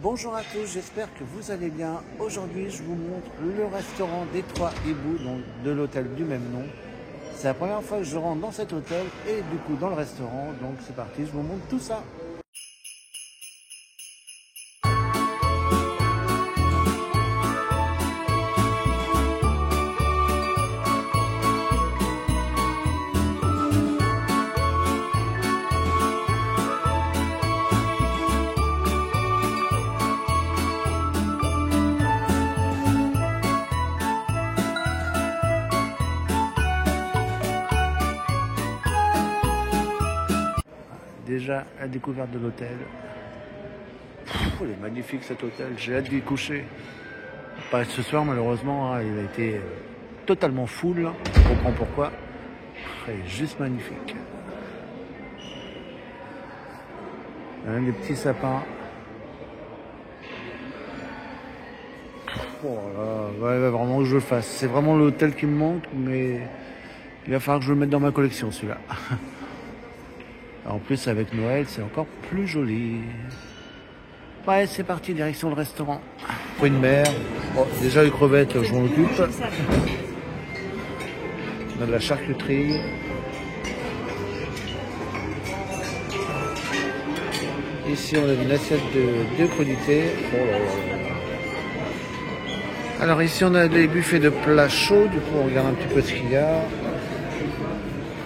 Bonjour à tous, j'espère que vous allez bien. Aujourd'hui, je vous montre le restaurant des Trois Hiboux, donc de l'hôtel du même nom. C'est la première fois que je rentre dans cet hôtel et du coup dans le restaurant. Donc c'est parti, je vous montre tout ça. Déjà la découverte de l'hôtel. Il est magnifique cet hôtel, j'ai hâte d'y coucher. Pas ce soir malheureusement, hein, il a été totalement full, on comprend pourquoi. Il est juste magnifique. Il y a même des petits sapins. Oh là, ouais, va vraiment que je le fasse. C'est vraiment l'hôtel qui me manque, mais il va falloir que je le mette dans ma collection celui-là. En plus, avec Noël, c'est encore plus joli. Ouais, c'est parti, direction le restaurant. Fruits de mer. Bon, déjà, les crevettes, je m'en occupe. On a de la charcuterie. Ici, on a une assiette de crudités. Oh là là là. Alors ici, on a des buffets de plats chauds. Du coup, on regarde un petit peu ce qu'il y a.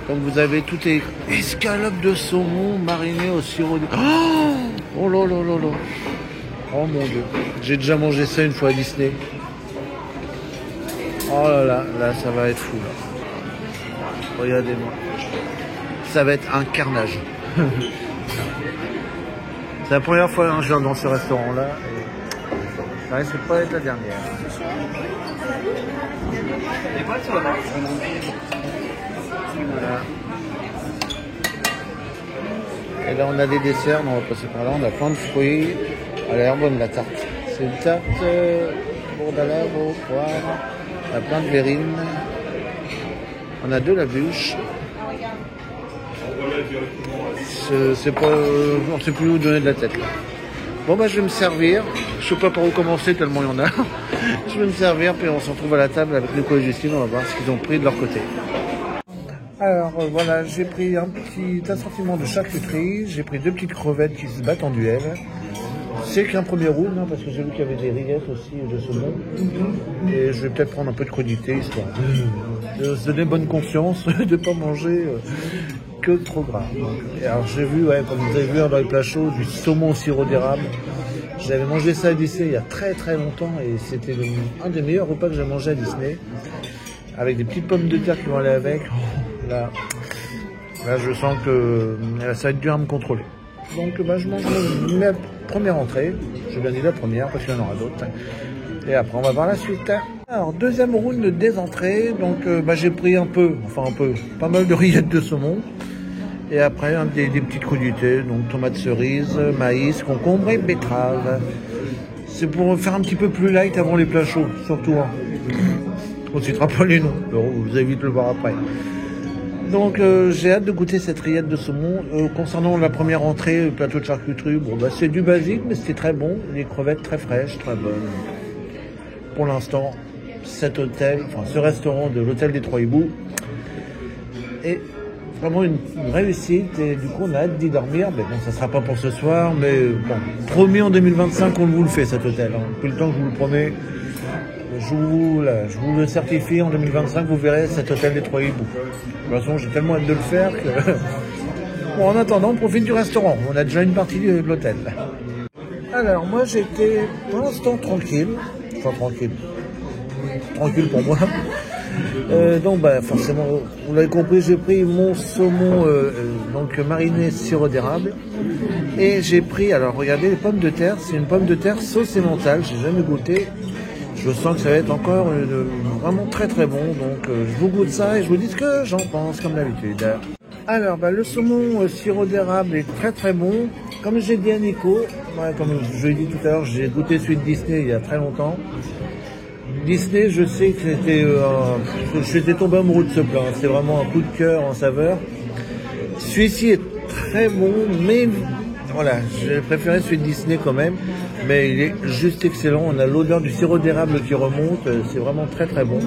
Donc vous avez toutes les escalopes de saumon marinées au sirop de... Oh là là là là. Oh mon Dieu. J'ai déjà mangé ça une fois à Disney. Oh là là, là ça va être fou là. Regardez-moi. Ça va être un carnage. C'est la première fois que je viens dans ce restaurant-là. Et ça risque pas être la dernière. Voilà. Et là on a des desserts, on va passer par là, on a plein de fruits. Elle a l'air bonne la tarte. C'est une tarte bourdalogue au poire. On a plein de verrines. On a de la bûche. C'est pas. On ne sait plus où donner de la tête là. Bon bah je vais me servir. Je sais pas par où commencer tellement il y en a. Je vais me servir puis on se retrouve à la table avec Nico et Justine, on va voir ce qu'ils ont pris de leur côté. Alors voilà, j'ai pris un petit assortiment de charcuterie, j'ai pris 2 petites crevettes qui se battent en duel. C'est qu'un premier round, hein, parce que j'ai vu qu'il y avait des rillettes aussi de saumon. Et je vais peut-être prendre un peu de crudité, histoire de se donner bonne conscience, de ne pas manger que trop gras. Donc, alors j'ai vu, ouais, comme vous avez vu dans les plats chauds, du saumon au sirop d'érable. J'avais mangé ça à Disney il y a très très longtemps et c'était un des meilleurs repas que j'ai mangé à Disney. Avec des petites pommes de terre qui vont aller avec. Là, je sens que ça va être dur à me contrôler. Donc bah, je mange ma première entrée. J'ai bien dit la première parce qu'il y en aura d'autres. Et après on va voir la suite. Alors deuxième round des entrées. Donc j'ai pris pas mal de rillettes de saumon. Et après des petites crudités. Donc tomates cerises, maïs, concombre et betterave. C'est pour faire un petit peu plus light avant les plats chauds, surtout. Hein. On ne citera pas les noms, vous allez vite le voir après. Donc j'ai hâte de goûter cette rillette de saumon. Concernant la première entrée, le plateau de charcuterie, bon, bah, c'est du basique, mais c'était très bon. Les crevettes très fraîches, très bonnes. Pour l'instant, ce restaurant de l'hôtel des Trois Hiboux est vraiment une réussite. Et du coup, on a hâte d'y dormir. Mais bon, ça ne sera pas pour ce soir, mais bon, promis en 2025, on vous le fait cet hôtel. Hein. Depuis le temps que je vous le promets. Je vous le certifie, en 2025, vous verrez cet hôtel des Trois Hiboux. De toute façon, j'ai tellement hâte de le faire que... Bon, en attendant, on profite du restaurant. On a déjà une partie de l'hôtel. Alors, moi, j'étais pour l'instant tranquille. Enfin, tranquille. Tranquille pour moi. Donc, forcément, vous l'avez compris, j'ai pris mon saumon donc mariné sirop d'érable. Et j'ai pris, alors regardez, les pommes de terre. C'est une pomme de terre sauce emmental. J'ai jamais goûté. Je sens que ça va être encore vraiment très très bon, donc je vous goûte ça et je vous dis ce que j'en pense comme d'habitude. Alors le saumon sirop d'érable est très très bon. Comme j'ai dit à Nico, comme je l'ai dit tout à l'heure, j'ai goûté celui de Disney il y a très longtemps. Disney, je sais que j'étais tombé amoureux de ce plat, c'est vraiment un coup de cœur en saveur. Celui-ci est très bon, mais Voilà, j'ai préféré celui de Disney quand même, mais il est juste excellent. On a l'odeur du sirop d'érable qui remonte, c'est vraiment très très bon.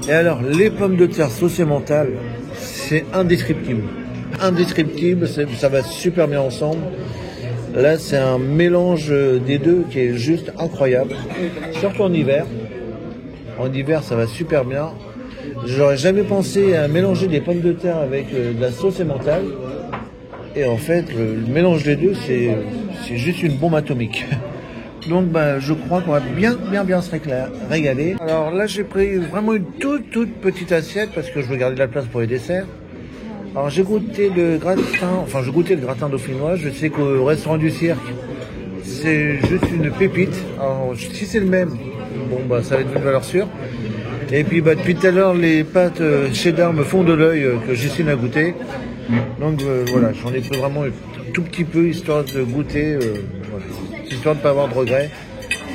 Et alors, les pommes de terre sauce mentale, c'est indescriptible. Indescriptible, ça va super bien ensemble. Là, c'est un mélange des deux qui est juste incroyable. Surtout en hiver. En hiver, ça va super bien. J'aurais jamais pensé à mélanger des pommes de terre avec de la sauce mentale. Et en fait, le mélange des deux, c'est juste une bombe atomique. Donc, je crois qu'on va bien se régaler. Alors là, j'ai pris vraiment une toute petite assiette parce que je veux garder de la place pour les desserts. Alors j'ai goûté le gratin dauphinois. Je sais qu'au restaurant du cirque, c'est juste une pépite. Alors si c'est le même, bon ça va être une valeur sûre. Et puis depuis tout à l'heure, les pâtes cheddar me font de l'œil que Justine a goûté. Donc voilà, j'en ai pris vraiment un tout petit peu histoire de goûter, histoire de ne pas avoir de regrets.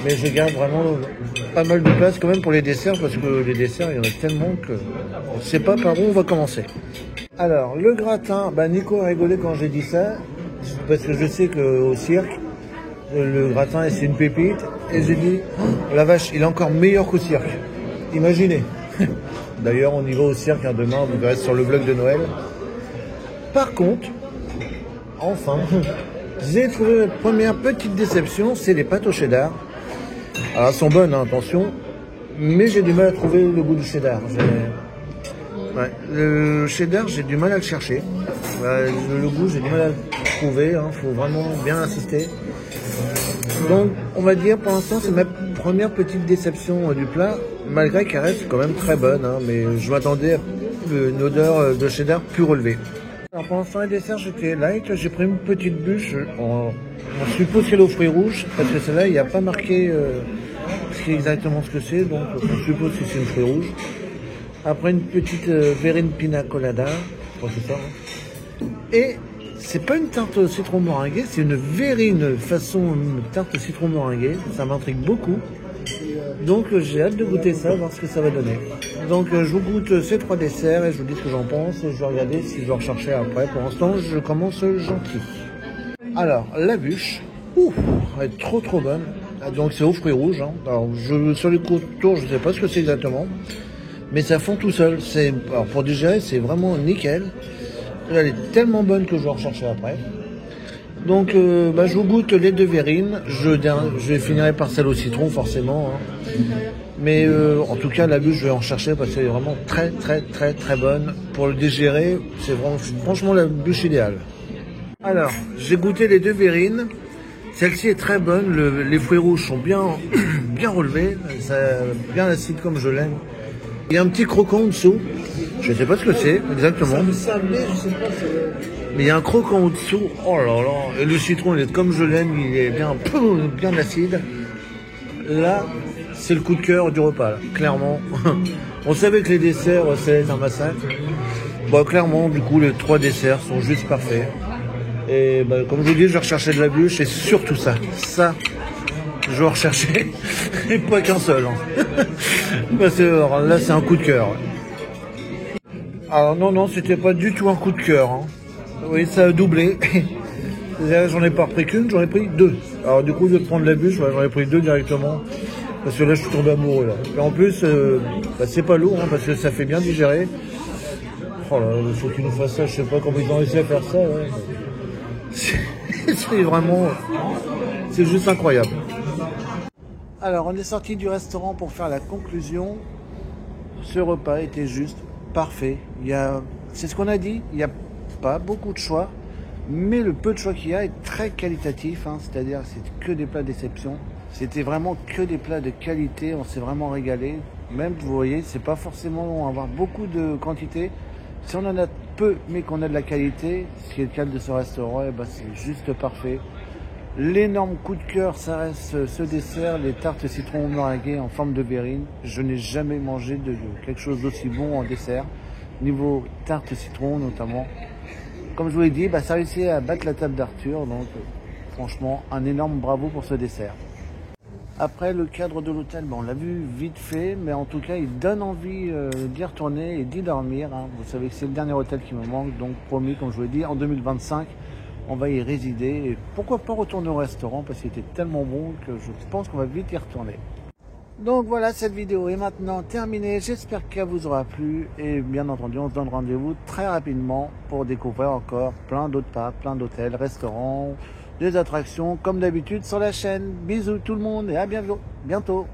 Mais je garde vraiment pas mal de place quand même pour les desserts parce que les desserts, il y en a tellement qu'on ne sait pas par où on va commencer. Alors, le gratin, Nico a rigolé quand j'ai dit ça, parce que je sais qu'au cirque, le gratin, c'est une pépite. Et j'ai dit, oh, la vache, il est encore meilleur qu'au cirque. Imaginez. D'ailleurs, on y va au cirque demain, vous verrez sur le vlog de Noël. Par contre, enfin, j'ai trouvé la première petite déception, c'est les pâtes au cheddar. Alors, elles sont bonnes, hein, attention, mais j'ai du mal à trouver le goût du cheddar. Ouais, le cheddar, j'ai du mal à le chercher. Le goût, j'ai du mal à le trouver. Faut vraiment bien insister. Donc, on va dire, pour l'instant, c'est ma première petite déception du plat, malgré qu'elle reste quand même très bonne. Mais je m'attendais à une odeur de cheddar plus relevée. Alors, pour l'instant, les desserts, j'étais light. J'ai pris une petite bûche. On suppose qu'elle est aux fruits rouges, parce que celle-là, il n'y a pas marqué exactement ce que c'est. Donc, on suppose que c'est une fruit rouge. Après une petite verrine pina colada, c'est ça. Et c'est pas une tarte au citron meringuée, c'est une verrine façon tarte au citron meringuée. Ça m'intrigue beaucoup. Donc j'ai hâte de goûter ça, voir ce que ça va donner. Donc je vous goûte ces trois desserts et je vous dis ce que j'en pense. Et je vais regarder si je vais rechercher après. Pour l'instant, je commence gentil. Alors la bûche, elle est trop bonne. Donc c'est aux fruits rouges. Alors sur les contours, je sais pas ce que c'est exactement. Mais ça fond tout seul. Alors pour digérer, c'est vraiment nickel. Elle est tellement bonne que je vais rechercher après. Donc je vous goûte les deux verrines. Je finirai par celle au citron forcément. Mais en tout cas la bûche je vais en chercher parce qu'elle est vraiment très bonne. Pour le digérer, c'est franchement la bûche idéale. Alors j'ai goûté les deux verrines. Celle-ci est très bonne. Les fruits rouges sont bien relevés. Bien acide comme je l'aime. Il y a un petit croquant en dessous. Je ne sais pas ce que c'est exactement. Mais il y a un croquant en dessous. Oh là là. Et le citron, il est comme je l'aime. Il est bien acide. Là, c'est le coup de cœur du repas. Là. Clairement. On savait que les desserts, ça allait être un massacre. Clairement, du coup, les trois desserts sont juste parfaits. Et comme je vous dis, je vais rechercher de la bûche. Et surtout ça. Ça, je vais rechercher. Et pas qu'un seul. Parce que là, c'est un coup de cœur. Alors non, c'était pas du tout un coup de cœur. Oui, ça a doublé. J'en ai pas repris qu'une, j'en ai pris deux. Alors du coup, de prendre la bûche, j'en ai pris deux directement. Parce que là, je suis tombé amoureux. Là. Et en plus, c'est pas lourd, parce que ça fait bien digérer. Oh là, il faut qu'ils nous fassent ça. Je sais pas comment ils ont réussi à faire ça. Ouais. C'est vraiment... C'est juste incroyable. Alors, on est sorti du restaurant pour faire la conclusion. Ce repas était juste parfait. C'est ce qu'on a dit, il n'y a pas beaucoup de choix, mais le peu de choix qu'il y a est très qualitatif, c'est-à-dire c'est que des plats d'exception. C'était vraiment que des plats de qualité, on s'est vraiment régalé. Même, vous voyez, c'est pas forcément avoir beaucoup de quantité. Si on en a peu, mais qu'on a de la qualité, ce qui est le cas de ce restaurant, c'est juste parfait. L'énorme coup de cœur, ça reste ce dessert, les tartes citron meringuées en forme de verrine. Je n'ai jamais mangé de quelque chose d'aussi bon en dessert, niveau tarte citron notamment. Comme je vous l'ai dit, ça réussit à battre la table d'Arthur, donc franchement, un énorme bravo pour ce dessert. Après, le cadre de l'hôtel, on l'a vu vite fait, mais en tout cas, il donne envie d'y retourner et d'y dormir. Vous savez que c'est le dernier hôtel qui me manque, donc promis, comme je vous l'ai dit, en 2025, On va y résider et pourquoi pas retourner au restaurant parce qu'il était tellement bon que je pense qu'on va vite y retourner. Donc voilà, cette vidéo est maintenant terminée. J'espère qu'elle vous aura plu et bien entendu, on se donne rendez-vous très rapidement pour découvrir encore plein d'autres parcs, plein d'hôtels, restaurants, des attractions comme d'habitude sur la chaîne. Bisous tout le monde et à bientôt.